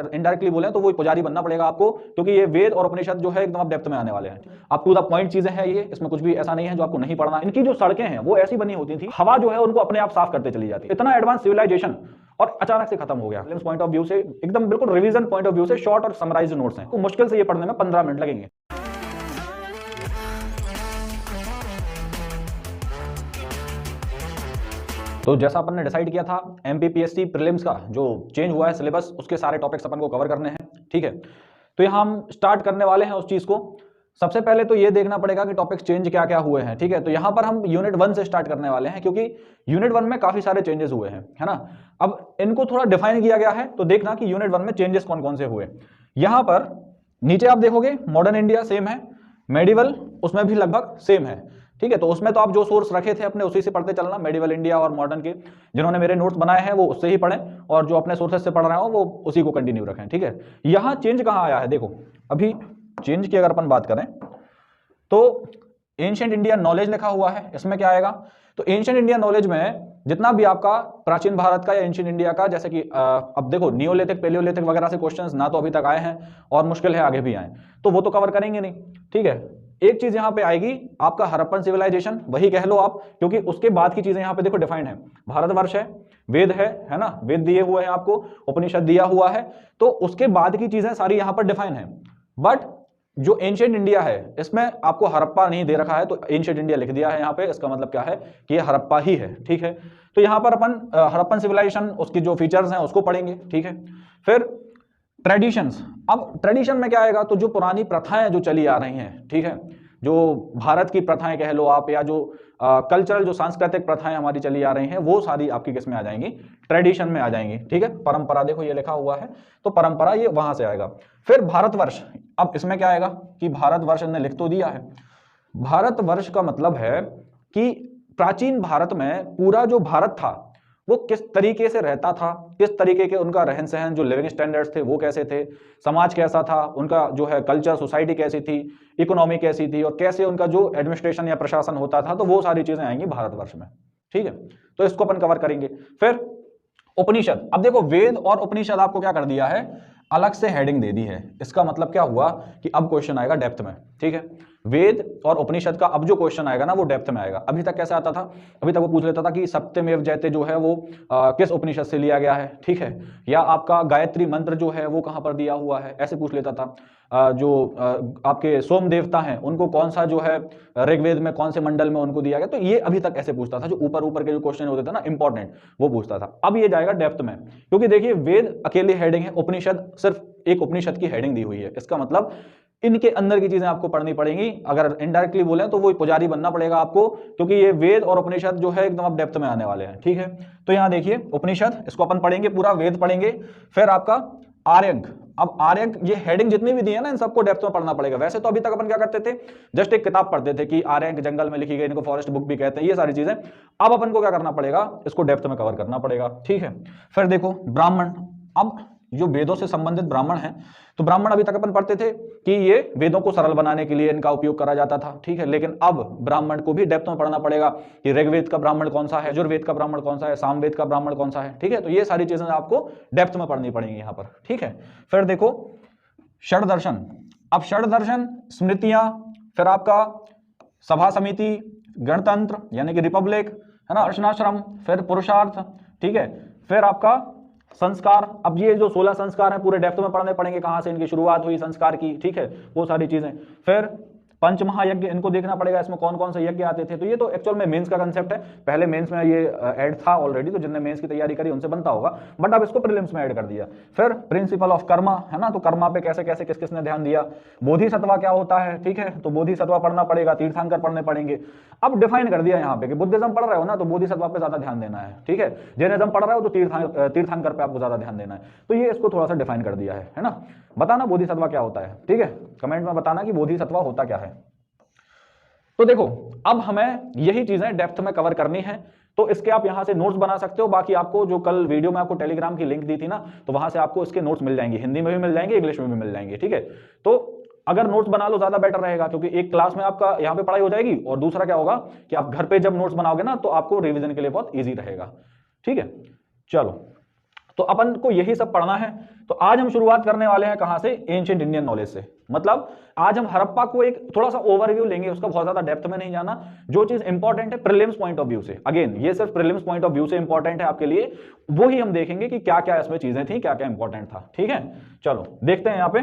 Indirectly बोले तो वो पुजारी बनना पड़ेगा आपको, क्योंकि ये वेद और उपनिषद जो है एकदम आप डेप्थ में आने वाले हैं। आप टू द पॉइंट चीजें हैं ये, इसमें कुछ भी ऐसा नहीं है जो आपको नहीं पढ़ना। इनकी जो सड़कें हैं वो ऐसी बनी होती थी, हवा जो है उनको अपने आप साफ करते चली जाती है। इतना एडवांस सिविलाइजेशन और अचानक से खत्म हो गया। पॉइंट ऑफ व्यू से एकदम बिल्कुल रिवीजन पॉइंट ऑफ व्यू से शॉर्ट और समराइज्ड नोट्स हैं, तो मुश्किल से ये पढ़ने में 15 मिनट लगेंगे। तो जैसा अपन ने डिसाइड किया था एमपीपीएससी प्रीलिम्स का जो चेंज हुआ है सिलेबस, उसके सारे टॉपिक्स अपन को कवर करने हैं, ठीक है। तो यहाँ हम स्टार्ट करने वाले हैं उस चीज को। सबसे पहले तो ये देखना पड़ेगा कि टॉपिक्स चेंज क्या क्या हुए हैं, ठीक है। तो यहाँ पर हम यूनिट 1 से स्टार्ट करने वाले हैं, क्योंकि यूनिट 1 में काफी सारे चेंजेस हुए हैं, है ना। अब इनको थोड़ा डिफाइन किया गया है, तो देखना कि यूनिट 1 में चेंजेस कौन कौन से हुए। यहाँ पर नीचे आप देखोगे मॉडर्न इंडिया सेम है, मेडिवल उसमें भी लगभग सेम है, ठीक है। तो उसमें तो आप जो सोर्स रखे थे अपने उसी से पढ़ते चलना, मेडिवल इंडिया और मॉडर्न के जिन्होंने मेरे नोट्स बनाए हैं वो उससे ही पढ़ें, और जो अपने सोर्सेस से पढ़ रहे हो वो उसी को कंटिन्यू रखें, ठीक है। यहाँ चेंज कहाँ आया है, देखो अभी चेंज की अगर अपन बात करें तो एंशिएंट इंडिया नॉलेज लिखा हुआ है, इसमें क्या आएगा, तो एंशिएंट इंडिया नॉलेज में जितना भी आपका प्राचीन भारत का या एंशिएंट इंडिया का, जैसे कि अब देखो नियोलिथिक पेलियोलिथिक वगैरह से क्वेश्चंस ना तो अभी तक आए हैं और मुश्किल है आगे भी आए, तो वो तो कवर करेंगे नहीं, ठीक है। एक चीज यहां पे आएगी आपका हड़प्पन सिविलाइजेशन, वही कह लो आप, क्योंकि उसके बाद की चीजें यहां पे देखो डिफाइंड है। भारतवर्ष है, वेद है ना, वेद दिए हुए हैं आपको, उपनिषद दिया हुआ है, तो उसके बाद की चीजें सारी यहां पर डिफाइन है। बट जो एंशिएंट इंडिया है इसमें आपको हड़प्पा नहीं दे रखा है, तो एंशिएंट इंडिया लिख दिया है यहाँ पे, इसका मतलब क्या है कि ये हड़प्पा ही है, ठीक है। तो यहाँ पर अपन हड़प्पन सिविलाइजेशन उसकी जो फीचर्स हैं उसको पढ़ेंगे, ठीक है। फिर ट्रेडिशंस, अब ट्रेडिशन में क्या आएगा, तो जो पुरानी प्रथाएं जो चली आ रही हैं, ठीक है, जो भारत की प्रथाएं कह लो आप, या जो कल्चरल जो सांस्कृतिक प्रथाएं हमारी चली आ रही हैं, वो सारी आपकी किस में आ जाएंगी, ट्रेडिशन में आ जाएंगी, ठीक है। परंपरा देखो ये लिखा हुआ है, तो परंपरा ये वहां से आएगा। फिर भारतवर्ष, अब इसमें क्या आएगा कि भारतवर्ष ने लिख तो दिया है, भारतवर्ष का मतलब है कि प्राचीन भारत में पूरा जो भारत था वो किस तरीके से रहता था, किस तरीके के उनका रहन सहन, जो लिविंग स्टैंडर्ड्स थे वो कैसे थे, समाज कैसा था, उनका जो है कल्चर सोसाइटी कैसी थी, इकोनॉमी कैसी थी, और कैसे उनका जो एडमिनिस्ट्रेशन या प्रशासन होता था, तो वो सारी चीजें आएंगी भारतवर्ष में, ठीक है। तो इसको अपन कवर करेंगे। फिर उपनिषद, अब देखो वेद और उपनिषद आपको क्या कर दिया है, अलग से हेडिंग दे दी है। इसका मतलब क्या हुआ कि अब क्वेश्चन आएगा डेप्थ में, ठीक है। वेद और उपनिषद का अब जो क्वेश्चन आएगा ना वो डेप्थ में आएगा। अभी तक कैसे आता था, अभी तक वो पूछ लेता था कि सत्यमेव जयते जो है वो किस उपनिषद से लिया गया है, ठीक है, या आपका गायत्री मंत्र जो है वो कहां पर दिया हुआ है, ऐसे पूछ लेता था। जो आपके सोम देवता हैं उनको कौन सा जो है ऋग्वेद में कौन से मंडल में उनको दिया गया, तो ये अभी तक ऐसे पूछता था। जो ऊपर ऊपर के जो क्वेश्चन होते थे ना इंपॉर्टेंट, वो पूछता था। अब ये जाएगा डेप्थ में, क्योंकि देखिए वेद अकेली हेडिंग है, उपनिषद सिर्फ एक उपनिषद की हेडिंग दी हुई है। इसका मतलब इनके अंदर की चीजें आपको पढ़नी पड़ेंगी। अगर इनडायरेक्टली बोले तो वो पुजारी बनना पड़ेगा आपको, क्योंकि ये वेद और उपनिषद जो है एकदम आप डेप्थ में आने वाले हैं, ठीक है। तो यहाँ देखिए उपनिषद, इसको अपन पढ़ेंगे पूरा, वेद पढ़ेंगे। फिर आपका आर्यक, अब आर्यक ये हेडिंग जितनी भी दी है ना इन सबको डेप्थ में पढ़ना पड़ेगा। वैसे तो अभी तक अपन क्या करते थे, जस्ट एक किताब पढ़ते थे कि आर्यक जंगल में लिखी गई, इनको फॉरेस्ट बुक भी कहते हैं, ये सारी चीजें। अब अपन को क्या करना पड़ेगा, इसको डेप्थ में कवर करना पड़ेगा, ठीक है। फिर देखो ब्राह्मण, अब जो वेदों से संबंधित ब्राह्मण हैं, तो ब्राह्मण अभी तक अपन पढ़ते थे कि ये वेदों को सरल बनाने के लिए इनका उपयोग करा जाता था, ठीक है। लेकिन अब ब्राह्मण को भी डेप्थ में पढ़ना पड़ेगा कि ऋग्वेद का ब्राह्मण कौन सा है, यजुर्वेद का ब्राह्मण कौन सा है, सामवेद का ब्राह्मण कौन सा है, ठीक है। तो ये सारी चीजें आपको डेप्थ में पढ़नी पड़ेंगी यहाँ पर, ठीक है। फिर देखो षड दर्शन, अब षड दर्शन, स्मृतियां, फिर आपका सभा समिति, गणतंत्र यानी कि रिपब्लिक, है ना, अर्शनाश्रम, फिर पुरुषार्थ, ठीक है। फिर आपका संस्कार, अब ये जो 16 संस्कार हैं पूरे डेप्थ में पढ़ने पड़ेंगे, कहां से इनकी शुरुआत हुई संस्कार की, ठीक है, वो सारी चीजें। फिर पंचमहायज्ञ, इनको देखना पड़ेगा इसमें कौन कौन से यज्ञ आते थे। तो ये तो एक्चुअल में मेंस का कंसेप्ट है, पहले मेंस में ये ऐड था ऑलरेडी, तो जिनने मेंस की तैयारी करी उनसे बनता होगा, बट अब इसको प्रीलिम्स में ऐड कर दिया। फिर प्रिंसिपल ऑफ कर्मा, है ना, तो कर्मा पे कैसे कैसे किस किसने ध्यान दिया। बोधिसत्वा क्या होता है, ठीक है, तो बोधिसत्वा पढ़ना पड़ेगा, तीर्थंकर पढ़ने पड़ेंगे। अब डिफाइन कर दिया यहाँ पे कि बुद्धिज्म पढ़ रहे हो ना तो बोधिसत्वा पे ज्यादा ध्यान देना है, ठीक है। जैनिज्म पढ़ रहे हो तो तीर्थंकर पे आपको ज्यादा ध्यान देना है। तो ये इसको थोड़ा सा डिफाइन कर दिया है ना। बताना बोधिसत्वा क्या होता है, ठीक है, कमेंट में बताना कि बोधिसत्वा होता क्या है। तो देखो अब हमें यही चीजें डेप्थ में कवर करनी है, तो इसके आप यहां से नोट्स बना सकते हो। बाकी आपको जो कल वीडियो में आपको टेलीग्राम की लिंक दी थी ना, तो वहां से आपको इसके नोट्स मिल जाएंगे, हिंदी में भी मिल जाएंगे, इंग्लिश में भी मिल जाएंगे, ठीक है। तो अगर नोट्स बना लो ज्यादा बेटर रहेगा, क्योंकि एक क्लास में आपका यहाँ पे पढ़ाई हो जाएगी, और दूसरा क्या होगा कि आप घर पे जब नोट्स बनाओगे ना तो आपको रिविजन के लिए बहुत ईजी रहेगा, ठीक है। चलो तो अपन को यही सब पढ़ना है। तो आज हम शुरुआत करने वाले हैं कहां से, एंशिएंट इंडियन नॉलेज से। मतलब आज हम हड़प्पा को एक थोड़ा सा ओवरव्यू लेंगे, उसका बहुत ज्यादा डेप्थ में नहीं जाना। जो चीज इंपॉर्टेंट है प्रीलिम्स पॉइंट ऑफ व्यू से, अगेन ये सिर्फ प्रीलिम्स पॉइंट ऑफ व्यू से इंपॉर्टेंट है आपके लिए, वो ही हम देखेंगे कि क्या क्या इसमें चीजें थी, क्या क्या इंपॉर्टेंट था। ठीक है, चलो देखते हैं यहां पे।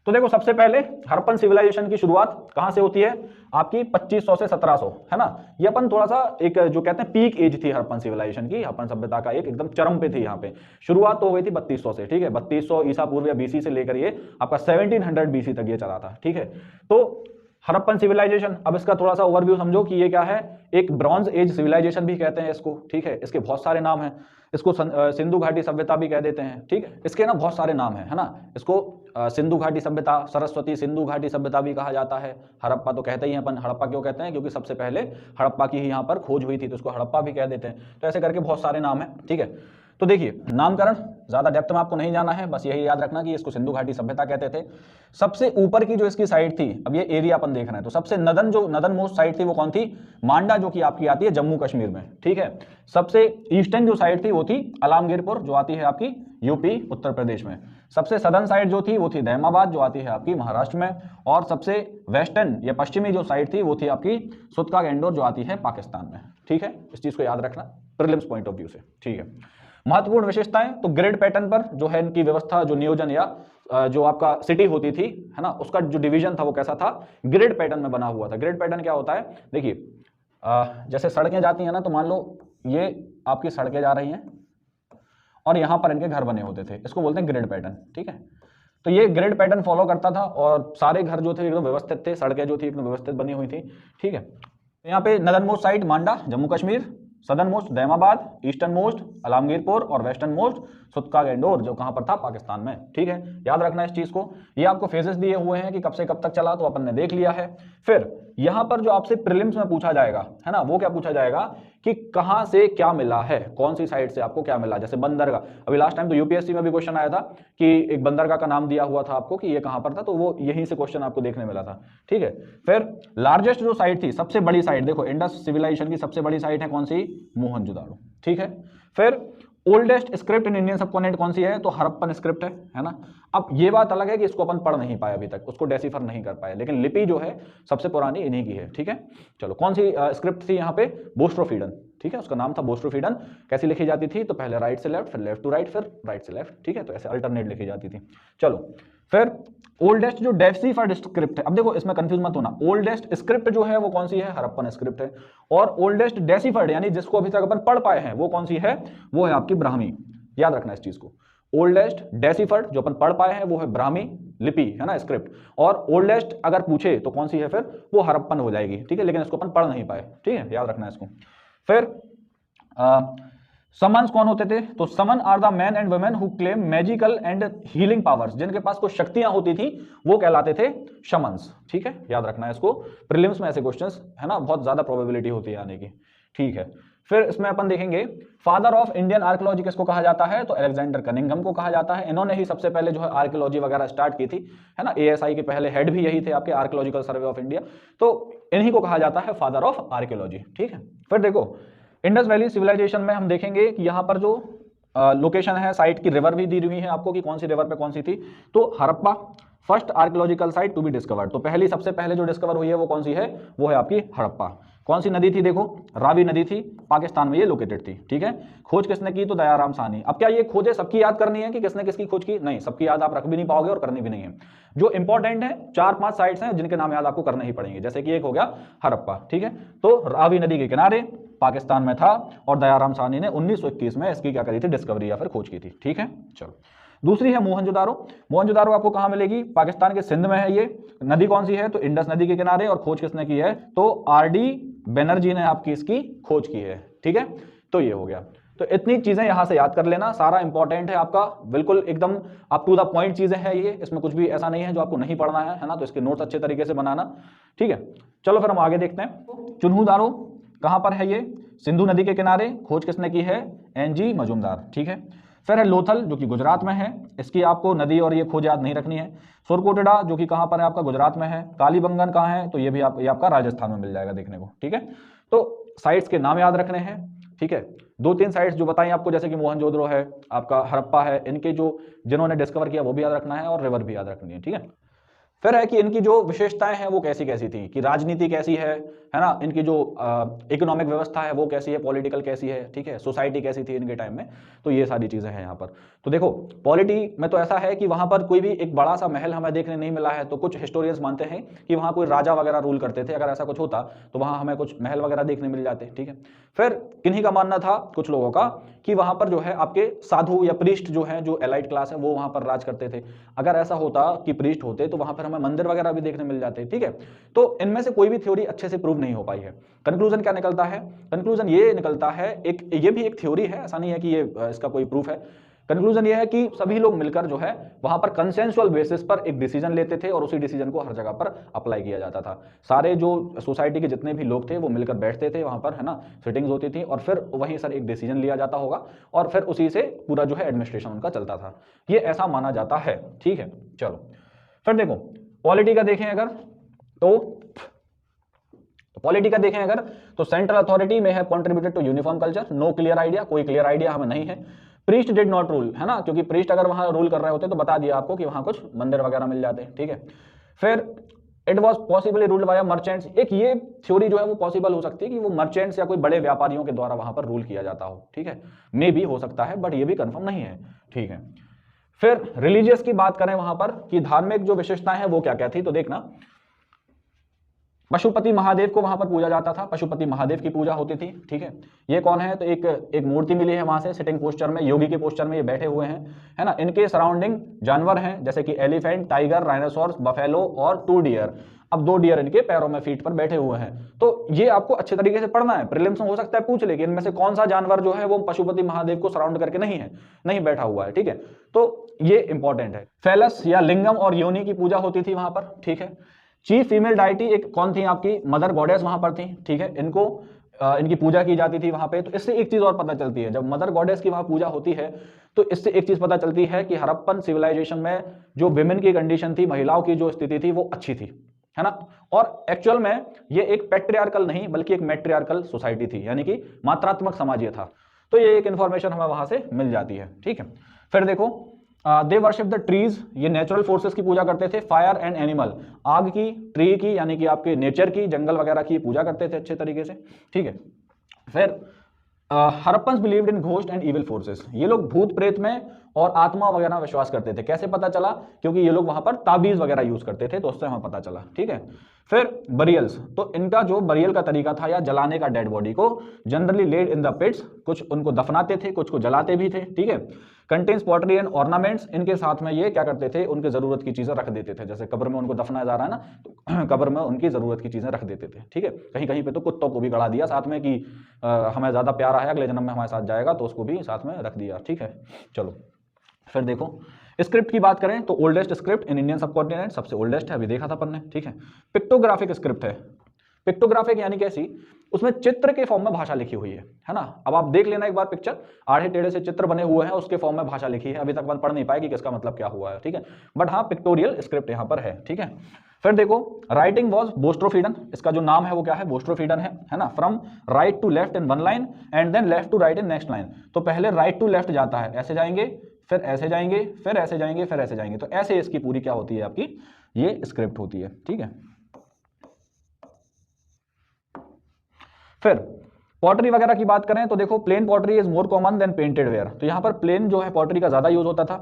तो देखो सबसे पहले हड़प्पन सिविलाइजेशन की शुरुआत कहां से होती है, आपकी 2500 से 1700, है ना। ये अपन थोड़ा सा एक जो कहते हैं पीक एज थी हड़प्पन सिविलाइजेशन की, हड़प्पन सभ्यता का एक एकदम चरम पे थी यहाँ पे। शुरुआत तो हो गई थी 3200 से, ठीक है, 3200 ईसा पूर्व या बीसी से लेकर ये आपका 1700 बीसी तक ये चला था। ठीक है, तो हड़प्पन सिविलाइजेशन, अब इसका थोड़ा सा ओवरव्यू समझो कि ये क्या है, एक ब्रॉन्ज एज सिविलाइजेशन भी कहते हैं इसको। ठीक है, इसके बहुत सारे नाम हैं, इसको सिंधु घाटी सभ्यता भी कह देते हैं। ठीक है, इसके ना बहुत सारे नाम है ना। इसको सिंधु घाटी सभ्यता, सरस्वती सिंधु घाटी सभ्यता भी कहा जाता है। हड़प्पा तो कहते ही हैं अपन, हड़प्पा क्यों कहते हैं, क्योंकि सबसे पहले हड़प्पा की ही यहाँ पर खोज हुई थी, तो उसको हड़प्पा भी कह देते हैं। तो ऐसे करके बहुत सारे नाम है। ठीक है, तो देखिए नामकरण ज्यादा डेप्थ में आपको नहीं जाना है, बस यही याद रखना कि इसको सिंधु घाटी सभ्यता कहते थे। सबसे ऊपर की जो इसकी साइड थी, अब ये एरिया अपन देख रहे हैं, तो सबसे नदन मोस्ट साइड थी वो कौन थी, मांडा, जो कि आपकी आती है जम्मू कश्मीर में। ठीक है, सबसे ईस्टर्न जो साइड थी वो थी आलमगीरपुर, जो आती है आपकी यूपी उत्तर प्रदेश में। सबसे सदर्न साइड जो थी वो थी दैमाबाद, जो आती है आपकी महाराष्ट्र में। और सबसे वेस्टर्न या पश्चिमी जो साइड थी वो थी आपकी सुतका गेंडोर, जो आती है पाकिस्तान में। ठीक है, इस चीज को याद रखना प्रीलिम्स पॉइंट ऑफ व्यू से। ठीक है, महत्वपूर्ण विशेषताएं, तो ग्रिड पैटर्न पर जो है इनकी व्यवस्था, जो नियोजन या जो आपका सिटी होती थी, है ना, उसका जो डिवीजन था वो कैसा था, ग्रिड पैटर्न में बना हुआ था। ग्रिड पैटर्न क्या होता है, देखिए जैसे सड़कें जाती हैं ना, तो मान लो ये आपकी सड़कें जा रही हैं और यहां पर इनके घर बने होते थे, इसको बोलते हैं ग्रिड पैटर्न। ठीक है, तो ये ग्रिड पैटर्न फॉलो करता था और सारे घर जो थे एकदम व्यवस्थित थे, सड़कें जो थी एकदम व्यवस्थित बनी हुई थी। ठीक है, तो यहाँ पे northern most side Manda Jammu Kashmir, southern most Daimabad, eastern most Alamgirpur और वेस्टर्न मोस्ट सुतका गेंडोर, जो कहां पर था, पाकिस्तान में। ठीक है, याद रखना इस चीज को। ये आपको फेजेस दिए हुए हैं कि कब से कब तक चला, तो अपन ने देख लिया है। फिर यहां पर जो आपसे प्रीलिम्स में पूछा जाएगा, है ना, वो क्या पूछा जाएगा कि कहां से क्या मिला है, कौन सी साइड से आपको क्या मिला। जैसे बंदरगाह, अभी लास्ट टाइम तो यूपीएससी में भी क्वेश्चन आया था कि एक बंदरगाह का नाम दिया हुआ था आपको कि ये कहां पर था, तो वो यहीं से क्वेश्चन आपको देखने मिला था। ठीक है, फिर लार्जेस्ट जो साइट थी, सबसे बड़ी साइट, देखो इंडस सिविलाइजेशन की सबसे बड़ी साइट है कौन सी, मोहनजोदाड़ो। ठीक है, फिर oldest script in Indian subcontinent कौन सी है, तो हड़प्पन स्क्रिप्ट है ना। अब ये बात अलग है कि इसको अपन पढ़ नहीं पाए अभी तक, उसको डेसिफर नहीं कर पाए, लेकिन लिपि जो है सबसे पुरानी इन्हीं की है। ठीक है, चलो कौन सी स्क्रिप्ट थी यहाँ पे, बोस्ट्रोफीडन। ठीक है, उसका नाम था बोस्ट्रोफीडन। कैसी लिखी जाती थी, तो पहले राइट से लेफ्ट, फिर लेफ्ट टू राइट, फिर राइट से लेफ्ट। ठीक है, तो ऐसे अल्टरनेट लिखी जाती थी। चलो फिर ओल्डेस्ट जो डेसिफर्ड स्क्रिप्ट है, अब देखो इसमें कंफ्यूज मत होना, ओल्डेस्ट स्क्रिप्ट जो है वो कौन सी है, हड़प्पन स्क्रिप्ट है। और ओल्डेस्ट डेसिफर्ड यानी जिसको अभी तक अपन पढ़ पाए हैं वो कौन सी है, वो है आपकी ब्राह्मी। याद रखना इस चीज को, ओल्डेस्ट डेसिफर्ड जो अपन पढ़ पाए हैं वो है ब्राह्मी लिपि, है ना, स्क्रिप्ट। और ओल्डेस्ट अगर पूछे तो कौन सी है, फिर वो हड़प्पन हो जाएगी। ठीक है, लेकिन इसको अपन पढ़ नहीं पाए। ठीक है, याद रखना इसको। फिर समन्स कौन होते थे, तो shaman are the man and women who claim magical and healing powers, जिनके पास कुछ शक्तियां होती थी वो कहलाते थे शमन्स। ठीक है, याद रखना है इसको, प्रीलिम्स में ऐसे क्वेश्चंस, है ना, बहुत ज्यादा प्रोबेबिलिटी होती है आने की। ठीक है, फिर इसमें अपन देखेंगे फादर ऑफ इंडियन आर्कियोलॉजी किसको कहा जाता है, तो अलेक्जेंडर कनिंघम को कहा जाता है। इन्होंने ही सबसे पहले जो है आर्कियोलॉजी वगैरह स्टार्ट की थी, है ना। एएसआई के पहले हेड भी यही थे आपके, आर्कियोलॉजिकल सर्वे ऑफ इंडिया, तो इन्हीं को कहा जाता है फादर ऑफ आर्कियोलॉजी। ठीक है, फिर देखो इंडस वैली सिविलाइजेशन में हम देखेंगे कि यहाँ पर जो लोकेशन है साइट की, रिवर भी दी हुई है आपको कि कौन सी रिवर पे कौन सी थी, तो Harappa first archaeological site to be discovered, तो पहली सबसे पहले जो डिस्कवर हुई है वो कौन सी है, वो है आपकी हड़प्पा। कौन सी नदी थी, देखो रावी नदी थी, पाकिस्तान में ये लोकेटेड थी। ठीक है, खोज किसने की, तो दयाराम साहनी। अब क्या ये खोजें सबकी याद करनी है कि किसने किसकी खोज की, नहीं, सबकी याद आप रख भी नहीं पाओगे और करनी भी नहीं है। जो इंपॉर्टेंट है 4-5 साइट्स हैं जिनके नाम याद आपको करने ही पड़ेंगे, जैसे कि एक हो गया हड़प्पा। ठीक है, तो रावी नदी के किनारे पाकिस्तान में था और दयाराम साहनी ने 1921 में इसकी क्या करी थी, डिस्कवरी या फिर खोज की थी। ठीक है, चलो दूसरी है मोहनजोदारो। मोहनजोदारो आपको कहां मिलेगी, पाकिस्तान के सिंध में है। ये नदी कौन सी है, तो इंडस नदी के किनारे, और खोज किसने की है, तो आरडी बनर्जी ने आपकी इसकी खोज की है। ठीक है, तो ये हो गया। तो इतनी चीजें यहां से याद कर लेना, सारा इंपॉर्टेंट है आपका, बिल्कुल एकदम अप टू द पॉइंट चीजें हैं ये, इसमें कुछ भी ऐसा नहीं है जो आपको नहीं पढ़ना है ना। तो इसके नोट्स अच्छे तरीके से बनाना। ठीक है, चलो फिर हम आगे देखते हैं। चुन्हू कहां पर है, ये सिंधु नदी के किनारे, खोज किसने की है, एनजी मजूमदार। ठीक है, फिर है लोथल जो कि गुजरात में है, इसकी आपको नदी और ये खोज याद नहीं रखनी है। सुरकोटेडा जो कि कहां पर है, आपका गुजरात में है। कालीबंगन कहां है, तो ये भी ये आपका राजस्थान में मिल जाएगा देखने को। ठीक है, तो साइट्स के नाम याद रखने हैं। ठीक है। 2-3 साइट्स जो बताई आपको, जैसे कि मोहनजोदड़ो है, आपका हड़प्पा है, इनके जो जिन्होंने डिस्कवर किया वो भी याद रखना है और रिवर भी याद रखनी है, ठीक है। फिर है कि इनकी जो विशेषताएं हैं वो कैसी कैसी थी, कि राजनीति कैसी है ना, इनकी जो इकोनॉमिक व्यवस्था है वो कैसी है, पॉलिटिकल कैसी है, ठीक है, सोसाइटी कैसी थी इनके टाइम में, तो ये सारी चीजें हैं यहाँ पर। तो देखो पॉलिटी में तो ऐसा है कि वहां पर कोई भी एक बड़ा सा महल हमें देखने नहीं मिला है, तो कुछ हिस्टोरियंस मानते हैं कि वहां कोई राजा वगैरह रूल करते थे, अगर ऐसा कुछ होता तो वहां हमें कुछ महल वगैरह देखने मिल जाते, ठीक है। फिर किन्हीं का मानना था, कुछ लोगों का, कि वहां पर जो है आपके साधु या प्रीस्ट जो है, जो एलाइट क्लास है, वो वहां पर राज करते थे। अगर ऐसा होता कि प्रीस्ट होते तो वहां पर हमें मंदिर वगैरह भी देखने मिल जाते, ठीक है। तो इनमें से कोई भी थ्योरी अच्छे से प्रूव नहीं हो पाई है। कंक्लूजन क्या निकलता है? कंक्लूजन ये निकलता है, ये भी एक थ्योरी है, ऐसा नहीं है कि ये इसका कोई प्रूफ है। कंक्लूजन ये है कि सभी लोग मिलकर जो है वहां पर कंसेंसुअल बेसिस पर एक डिसीजन लेते थे और उसी डिसीजन को हर जगह पर अप्लाई किया जाता था। सारे जो सोसाइटी के जितने भी लोग थे वो मिलकर बैठते थे वहां पर, है ना, सिटिंग्स होती थी और फिर वहीं सर एक डिसीजन लिया जाता होगा और फिर उसी से पूरा जो है एडमिनिस्ट्रेशन उनका चलता था, ये ऐसा माना जाता है, ठीक है। चलो फिर देखो पॉलिटी का देखें अगर, तो पॉलिटी का देखें अगर, तो सेंट्रल अथॉरिटी में है contributed to uniform culture, no clear idea, कोई क्लियर आइडिया हमें नहीं है। प्रीस्ट डिड नॉट रूल, है ना, क्योंकि प्रीस्ट अगर वहां रूल कर रहे होते तो बता दिया आपको कि वहां कुछ मंदिर वगैरह मिल जाते, ठीक है। फिर it was possibly ruled by merchants, एक ये थ्योरी जो है वो पॉसिबल हो सकती है कि वो मर्चेंट्स या कोई बड़े व्यापारियों के द्वारा वहां पर रूल किया जाता हो, ठीक है, मे भी हो सकता है, बट ये भी कंफर्म नहीं है, ठीक है। फिर रिलीजियस की बात करें वहां पर कि धार्मिक जो विशेषताएं हैं वो क्या क्या थी, तो देखना पशुपति महादेव को वहां पर पूजा जाता था, पशुपति महादेव की पूजा होती थी, ठीक है। ये कौन है, तो एक मूर्ति मिली है वहां से, सिटिंग पोस्चर में, योगी के पोस्चर में ये बैठे हुए हैं, है ना। इनके सराउंडिंग जानवर हैं जैसे कि एलिफेंट, टाइगर, राइनोसॉर्स, बफेलो और 2 डियर। अब 2 डियर इनके पैरों में, फीट पर बैठे हुए हैं, तो ये आपको अच्छे तरीके से पढ़ना है। प्रीलिम्स में हो सकता है पूछ ले कि इनमें से कौन सा जानवर जो है वो पशुपति महादेव को सराउंड करके नहीं बैठा हुआ है, ठीक है। तो ये इंपॉर्टेंट है। फैलस या लिंगम और योनि की पूजा होती थी वहां पर, ठीक है। चीफ फीमेल डाइटी एक कौन थी, आपकी मदर गॉडेस वहां पर थी, ठीक है। इनको इनकी पूजा की जाती थी वहां पे। तो इससे एक चीज और पता चलती है, जब मदर गॉडेस की वहां पूजा होती है तो इससे एक चीज पता चलती है कि हड़प्पन सिविलाइजेशन में जो विमेन की कंडीशन थी, महिलाओं की जो स्थिति थी वो अच्छी थी, है ना। और एक्चुअल में ये एक पैट्रियार्कल नहीं बल्कि एक मैट्रियार्कल सोसाइटी थी, यानी कि मात्रात्मक समाज ये था। तो ये एक इंफॉर्मेशन हमें वहां से मिल जाती है, ठीक है। फिर देखो दे वर्शिप द ट्रीज, ये नेचुरल फोर्सेस की पूजा करते थे। फायर एंड एनिमल, आग की, ट्री की, यानी कि आपके नेचर की, जंगल वगैरह की पूजा करते थे अच्छे तरीके से, ठीक है। फिर Harappans believed in ghost and evil forces, ये लोग भूत प्रेत में और आत्मा वगैरह विश्वास करते थे। कैसे पता चला, क्योंकि ये लोग वहां पर ताबीज वगैरह यूज करते थे, तो उससे हमें पता चला, ठीक है। फिर बरियल्स, तो इनका जो बरियल का तरीका था या जलाने का डेड बॉडी को, जनरली लेड इन द पिट्स, कुछ उनको दफनाते थे, कुछ को जलाते भी थे, ठीक है। कंटेन्स पॉटरी एंड ऑर्नामेंट्स, इनके साथ में ये क्या करते थे, उनके जरूरत की चीजें रख देते थे, जैसे कब्र में उनको दफनाया जा रहा है ना, तो कब्र में उनकी जरूरत की चीजें रख देते थे, ठीक है। कहीं कहीं पे तो कुत्तों को भी गड़ा दिया साथ में कि हमें ज्यादा प्यारा है, अगले जन्म में हमारे साथ जाएगा, तो उसको भी साथ में रख दिया, ठीक है। चलो फिर देखो स्क्रिप्ट की बात करें तो oldest script in Indian subcontinent, सबसे ओल्डेस्ट है, अभी देखा था अपन ने, ठीक है। पिक्टोग्राफिक स्क्रिप्ट है, पिक्टोग्राफिक यानी कैसी, उसमें चित्र के फॉर्म में भाषा लिखी हुई है ना। अब आप देख लेना एक बार पिक्चर, आड़े टेढ़े से चित्र बने हुए हैं, उसके फॉर्म में भाषा लिखी है। अभी तक अपन पढ़ नहीं पाए कि किसका मतलब क्या हुआ है, ठीक है, बट हाँ पिक्टोरियल स्क्रिप्ट यहाँ पर है, ठीक है। फिर देखो राइटिंग वॉज बोस्ट्रोफीडन, इसका जो नाम है वो क्या है, बोस्ट्रोफीडन है ना। From right to left in one line and then left to right in next line, तो पहले राइट टू लेफ्ट जाता है, ऐसे जाएंगे, फिर ऐसे जाएंगे, फिर ऐसे जाएंगे, फिर ऐसे जाएंगे, तो ऐसे इसकी पूरी क्या होती है, आपकी ये स्क्रिप्ट होती है, ठीक है। फिर पॉटरी वगैरह की बात करें तो देखो plain pottery is more common than painted ware, तो यहां पर प्लेन जो है पॉटरी का ज्यादा यूज होता था।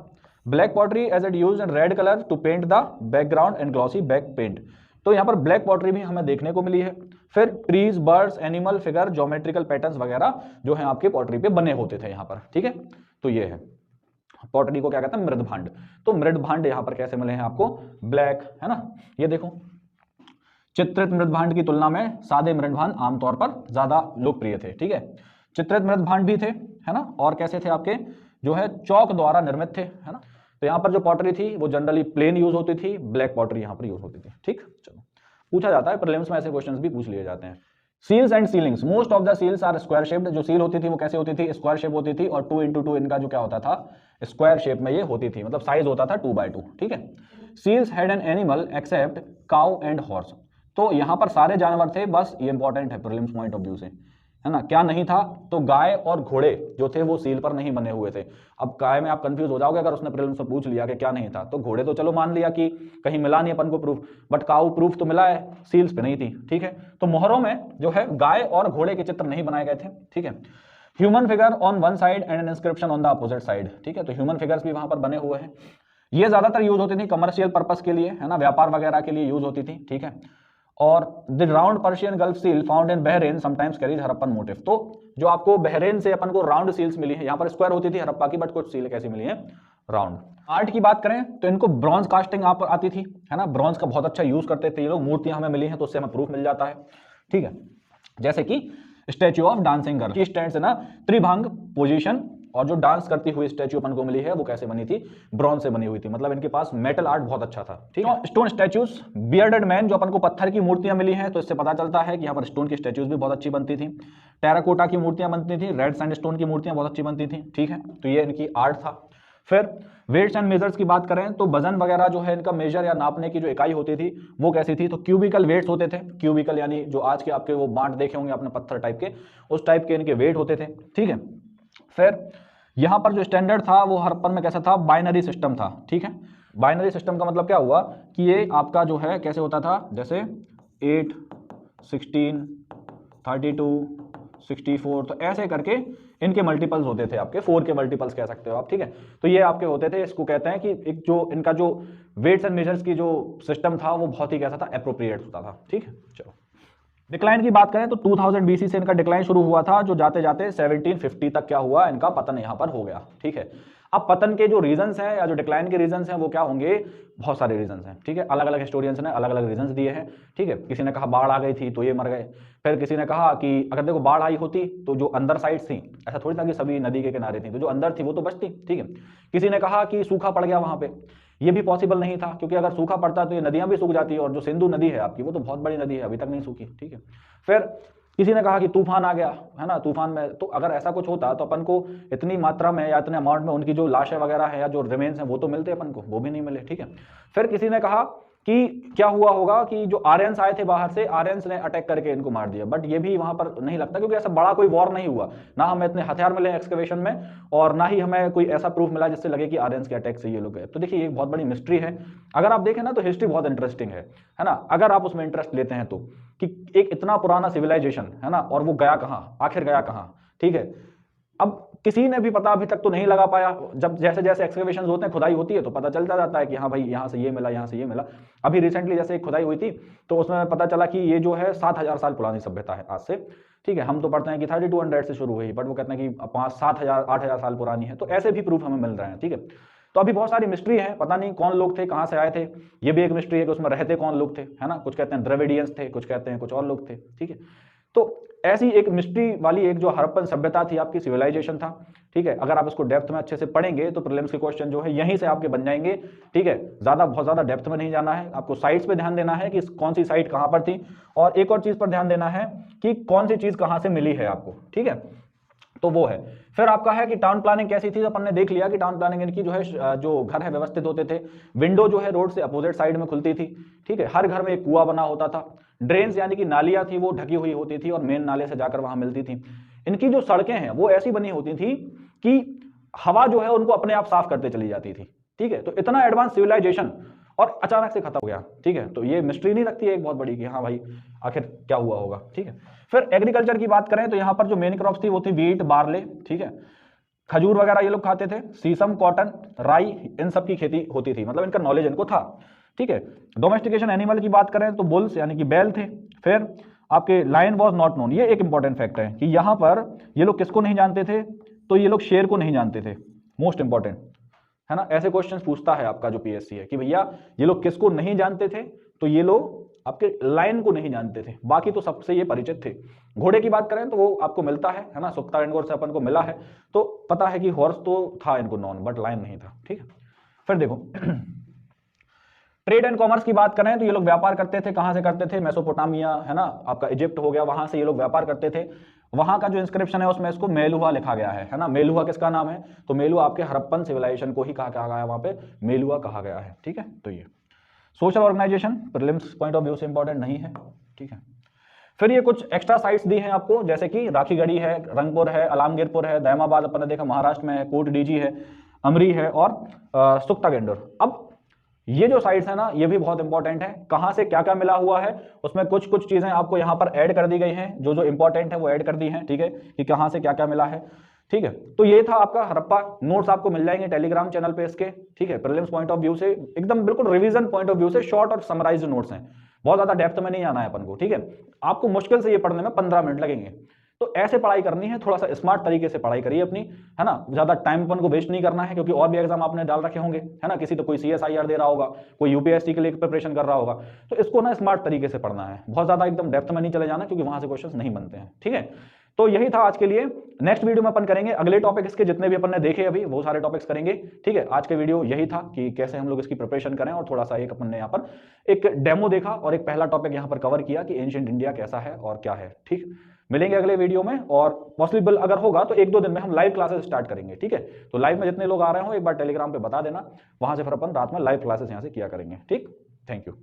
Black pottery as it use in red colour to paint the background and glossy back paint, तो यहां पर ब्लैक पॉटरी भी हमें देखने को मिली है। फिर trees, birds, animal figure, geometrical patterns वगैरह जो है आपके पॉटरी पे बने होते थे यहाँ पर, ठीक है। तो ये है पॉटरी को क्या कहते हैं, मृदभांड। तो मृदभांड यहाँ पर कैसे मिले हैं आपको, ब्लैक, है ना। ये देखो चित्रित मृदभांड की तुलना में सादे मृदभांड आमतौर पर ज्यादा लोकप्रिय थे, ठीक है। चित्रित मृदभांड भी थे, है ना, और कैसे थे आपके, जो है चौक द्वारा निर्मित थे, है ना। तो यहाँ पर जो पॉटरी थी वो जनरली प्लेन यूज होती थी, ब्लैक पॉटरी यहाँ पर यूज होती थी, ठीक। चलो पूछा जाता है प्रीलिम्स में, ऐसे क्वेश्चंस भी पूछ लिए जाते हैं। Seals and sealings, most of the seals are square shaped, जो सील होती थी वो कैसे होती थी, स्क्वायर शेप होती थी, और 2x2 इनका जो क्या होता था, स्क्वायर शेप में ये होती थी, मतलब साइज होता था 2x2, ठीक है। Seals had an animal except cow and horse, तो यहां पर सारे जानवर थे, बस ये इंपॉर्टेंट है प्रीलिम्स पॉइंट ऑफ व्यू से, है ना, क्या नहीं था, तो गाय और घोड़े जो थे वो सील पर नहीं बने हुए थे। अब गाय में आप कंफ्यूज हो जाओगे अगर उसने प्रीलिम्स में पूछ लिया कि क्या नहीं था, तो घोड़े तो चलो मान लिया कि कहीं मिला नहीं अपन को प्रूफ, बट काऊ प्रूफ तो मिला है, सील्स पे नहीं थी, ठीक है। तो मोहरों में जो है गाय और घोड़े के चित्र नहीं बनाए गए थे, ठीक है। Human figure on one side and N inscription on the opposite side, ठीक है। तो ह्यूमन फिगर्स भी वहां पर बने हुए हैं। ये ज्यादातर यूज होती थी कमर्शियल पर्पस के लिए, है ना, व्यापार वगैरह के लिए यूज होती थी, ठीक है। और the round Persian gulf seal found in Bahrain sometimes carries Harappan motive. तो जो आपको बहरेन से अपन को राउंड सील्स मिली है, यहाँ पर स्क्वायर होती थी हरप्पा की, बट कुछ सील कैसी मिली है, राउंड। आर्ट की बात करें तो इनको ब्रॉन्ज कास्टिंग यहाँ पर आती थी, है ना, ब्रॉन्ज का बहुत अच्छा यूज करते थे ये लोग। मूर्तियां हमें मिली हैं तो उससे हमें प्रूफ मिल जाता है, ठीक है। जैसे कि स्टैच्यू ऑफ डांसिंग गर्ल की स्टैंड से ना त्रिभंग पोजीशन, और जो डांस करती हुई स्टैच्यू अपन को मिली है वो कैसे बनी थी, ब्रॉन्ज से बनी हुई थी। मतलब इनके पास मेटल आर्ट बहुत अच्छा था, ठीक है। स्टोन स्टैच्यूज, बियर्डेड मैन, जो अपन को पत्थर की मूर्तियां मिली हैं, तो इससे पता चलता है कि यहाँ पर स्टोन की स्टैच्यूज भी बहुत अच्छी बनती थी। टेराकोटा की मूर्तियां बनती थी, रेड सैंडस्टोन की मूर्तियां बहुत अच्छी बनती थी, ठीक है। तो ये इनकी आर्ट था। फिर वेट्स एंड मेजर्स की बात करें तो वजन वगैरह जो है इनका मेजर या नापने की जो इकाई होती थी वो कैसी थी, तो क्यूबिकल वेट्स होते थे। क्यूबिकल यानी जो आज के आपके वो बांट देखे होंगे आपने पत्थर टाइप के, उस टाइप के इनके वेट होते थे, ठीक है। फिर यहां पर जो स्टैंडर्ड था वो हरप्पन में कैसा था, बाइनरी सिस्टम था, ठीक है। बाइनरी सिस्टम का मतलब क्या हुआ कि ये आपका जो है कैसे होता था, जैसे 8, 16, 32, 64, तो ऐसे करके इनके मल्टीपल्स होते थे आपके, 4 के मल्टीपल्स कह सकते हो आप, ठीक है। तो ये आपके होते थे, इसको कहते हैं कि एक जो इनका जो वेट्स एंड मेजर्स की जो सिस्टम था वो बहुत ही कैसा था, एप्रोप्रिएट होता था, ठीक है। चलो डिक्लाइन की बात करें तो 2000 बीसी से इनका डिक्लाइन शुरू हुआ था, जो जाते जाते 1750 तक क्या हुआ, इनका पतन यहां पर हो गया, ठीक है। अब पतन के जो रीजंस हैं या जो डिक्लाइन के रीजंस हैं वो क्या होंगे, बहुत सारे रीजंस हैं, ठीक है। अलग अलग हिस्टोरियंस ने अलग अलग रीजंस दिए हैं, ठीक है। किसी ने कहा बाढ़ आ गई थी तो ये मर गए, फिर किसी ने कहा कि अगर देखो बाढ़ आई होती तो जो अंदर साइड थी, ऐसा थोड़ी था कि सभी नदी के किनारे थी, तो जो अंदर थी वो तो बचती, ठीक है। किसी ने कहा कि सूखा पड़ गया वहां पे, ये भी पॉसिबल नहीं था, क्योंकि अगर सूखा पड़ता तो ये नदियां भी सूख जाती, और जो सिंधु नदी है आपकी वो तो बहुत बड़ी नदी है, अभी तक नहीं सूखी, ठीक है। फिर किसी ने कहा कि तूफान आ गया, है ना, तूफान में तो अगर ऐसा कुछ होता तो अपन को इतनी मात्रा में या इतने अमाउंट में उनकी जो लाशें वगैरह है या जो रिमेन्स हैं वो तो मिलते अपन को, वो भी नहीं मिले, ठीक है। फिर किसी ने कहा कि क्या हुआ होगा कि जो आर्यंस आए थे बाहर से, आर्यंस ने अटैक करके इनको मार दिया, बट ये भी वहां पर नहीं लगता, क्योंकि ऐसा बड़ा कोई वॉर नहीं हुआ, ना हमें इतने हथियार मिले एक्सकवेशन में, और ना ही हमें कोई ऐसा प्रूफ मिला जिससे लगे कि आर्यंस के अटैक से ये लोग गए। तो देखिए ये बहुत बड़ी मिस्ट्री है। अगर आप देखें ना तो हिस्ट्री बहुत इंटरेस्टिंग है ना, अगर आप उसमें इंटरेस्ट लेते हैं तो, कि एक इतना पुराना सिविलाइजेशन है ना, और वो गया कहाँ, आखिर गया कहाँ, ठीक है। अब किसी ने भी पता अभी तक तो नहीं लगा पाया, जब जैसे जैसे एक्सकवेशन होते हैं, खुदाई होती है, तो पता चलता जाता है कि हाँ भाई यहाँ से ये मिला, यहाँ से ये मिला। अभी रिसेंटली जैसे एक खुदाई हुई थी तो उसमें पता चला कि ये जो है 7000 साल पुरानी सभ्यता है आज से, ठीक है। हम तो पढ़ते हैं कि 3200 से शुरू हुई, बट वो कहते हैं कि 5-7,000 8,000 साल पुरानी है। तो ऐसे भी प्रूफ हमें मिल रहे हैं, ठीक है। तो अभी बहुत सारी मिस्ट्री है, पता नहीं कौन लोग थे, कहाँ से आए थे, ये भी एक मिस्ट्री है कि उसमें रहते कौन लोग थे, है ना। कुछ कहते हैं द्रविडियंस थे, कुछ कहते हैं कुछ और लोग थे, ठीक है। तो ऐसी एक मिस्ट्री वाली एक जो हड़प्पन सभ्यता थी, आपकी सिविलाइजेशन था, ठीक है। अगर आप इसको डेप्थ में अच्छे से पढ़ेंगे तो प्रीलिम्स के क्वेश्चन जो है यहीं से आपके बन जाएंगे, ठीक है। बहुत ज्यादा डेप्थ में नहीं जाना है, आपको साइट्स पे ध्यान देना है कि कौन सी साइट कहां पर थी, और एक और चीज पर ध्यान देना है कि कौन सी चीज कहां से मिली है आपको, ठीक है। तो वो है। फिर आपका है कि टाउन प्लानिंग कैसी थी, तो अपन ने देख लिया कि टाउन प्लानिंग इनकी जो है, जो घर है व्यवस्थित होते थे, विंडो जो है रोड से अपोजिट साइड में खुलती थी, ठीक है। हर घर में एक कुआं बना होता था, ड्रेन्स यानी कि नालियां थी वो ढकी हुई होती थी और मेन नाले से जाकर वहां मिलती थी। इनकी जो सड़कें हैं वो ऐसी बनी होती थी कि हवा जो है उनको अपने आप साफ करते चली जाती थी, ठीक है। तो इतना एडवांस सिविलाइजेशन और अचानक से खत्म हो गया, ठीक है। तो ये मिस्ट्री नहीं लगती है एक बहुत बड़ी कि हाँ भाई आखिर क्या हुआ होगा, ठीक है। फिर एग्रीकल्चर की बात करें तो यहाँ पर जो मेन क्रॉप्स थी वो थी वीट, बार्ले, ठीक है। खजूर वगैरह ये लोग खाते थे, सीसम, कॉटन, राई, इन सब की खेती होती थी, मतलब इनका नॉलेज इनको था, ठीक है। डोमेस्टिकेशन एनिमल की बात करें तो बुल्स यानी कि बैल थे। फिर आपके लायन वॉज नॉट नोन, ये एक इंपॉर्टेंट फैक्ट है कि यहाँ पर ये लोग किसको नहीं जानते थे, तो ये लोग शेर को नहीं जानते थे, मोस्ट इंपॉर्टेंट है ना। ऐसे क्वेश्चन पूछता है आपका जो पीएससी है कि भैया ये लोग किसको नहीं जानते थे, तो ये लोग आपके लायन को नहीं जानते थे, बाकी तो सबसे ये परिचित थे। घोड़े की बात करें तो वो आपको मिलता है ना, सुक्ता एंडगोर से अपन को मिला है, तो पता है कि हॉर्स तो था इनको नॉन, बट लायन नहीं था, ठीक है। फिर देखो ट्रेड एंड कॉमर्स की बात करें तो ये लोग व्यापार करते थे, कहां से करते थे, मेसोपोटामिया है ना, आपका इजिप्ट हो गया, वहां से ये लोग व्यापार करते थे। वहां का जो इंस्क्रिप्शन है उसमें इसको मेलुहा लिखा गया है ना। मेलुहा किसका नाम है, तो मेलुहा आपके हड़प्पन सिविलाइजेशन को ही कहा गया है, वहां पे मेलुहा कहा गया है, ठीक है। तो ये social organisation prelims point of view से इंपॉर्टेंट नहीं है, ठीक है। फिर ये कुछ एक्स्ट्रा साइट्स दी हैं आपको, जैसे कि राखीगढ़ी है, रंगपुर है, अलामगीरपुर है, दहमाबाद अपन ने देखा महाराष्ट्र में है, कोट डीजी है, अमरी है और सुक्तागेंडर। अब ये जो साइट्स है ना, ये भी बहुत इंपॉर्टेंट है, कहां से क्या क्या मिला हुआ है, उसमें कुछ कुछ चीजें आपको यहां पर ऐड कर दी गई हैं, जो जो इंपॉर्टेंट है वो ऐड कर दी हैं, ठीक है, कि कहां से क्या क्या मिला है, ठीक है। तो ये था आपका हड़प्पा। नोट्स आपको मिल जाएंगे टेलीग्राम चैनल पे इसके, ठीक है, प्रीलिम्स पॉइंट ऑफ व्यू से, एकदम बिल्कुल रिवीजन पॉइंट ऑफ व्यू से शॉर्ट और समराइज्ड नोट्स हैं, बहुत ज्यादा डेप्थ में नहीं आना है अपन को, ठीक है। आपको मुश्किल से ये पढ़ने में 15 मिनट लगेंगे। तो ऐसे पढ़ाई करनी है, थोड़ा सा स्मार्ट तरीके से पढ़ाई करिए अपनी, है ना, ज्यादा टाइम अपन को वेस्ट नहीं करना है, क्योंकि और भी एग्जाम आपने डाल रखे होंगे, है ना, किसी तो कोई CSIR दे रहा होगा, कोई यूपीएससी के लिए प्रिपरेशन कर रहा होगा, तो इसको ना स्मार्ट तरीके से पढ़ना है, बहुत ज्यादा एकदम डेप्थ में नहीं चले जाना, क्योंकि वहां से क्वेश्चंस नहीं बनते हैं, ठीक है। तो यही था आज के लिए। नेक्स्ट वीडियो में अपन करेंगे अगले टॉपिक, इसके जितने भी अपन ने देखे अभी वो सारे टॉपिक्स करेंगे, ठीक है। आज के वीडियो यही था कि कैसे हम लोग इसकी प्रिपरेशन करें, और थोड़ा सा एक अपन ने यहाँ पर एक डेमो देखा और एक पहला टॉपिक यहाँ पर कवर किया कि एंशिएंट इंडिया कैसा है और क्या है, ठीक। मिलेंगे अगले वीडियो में, और पॉसिबल अगर होगा तो 1-2 दिन में हम लाइव क्लासेस स्टार्ट करेंगे, ठीक है। तो लाइव में जितने लोग आ रहे हो एक बार टेलीग्राम पे बता देना, वहां से फिर अपन रात में लाइव क्लासेस यहाँ से किया करेंगे, ठीक। Thank you.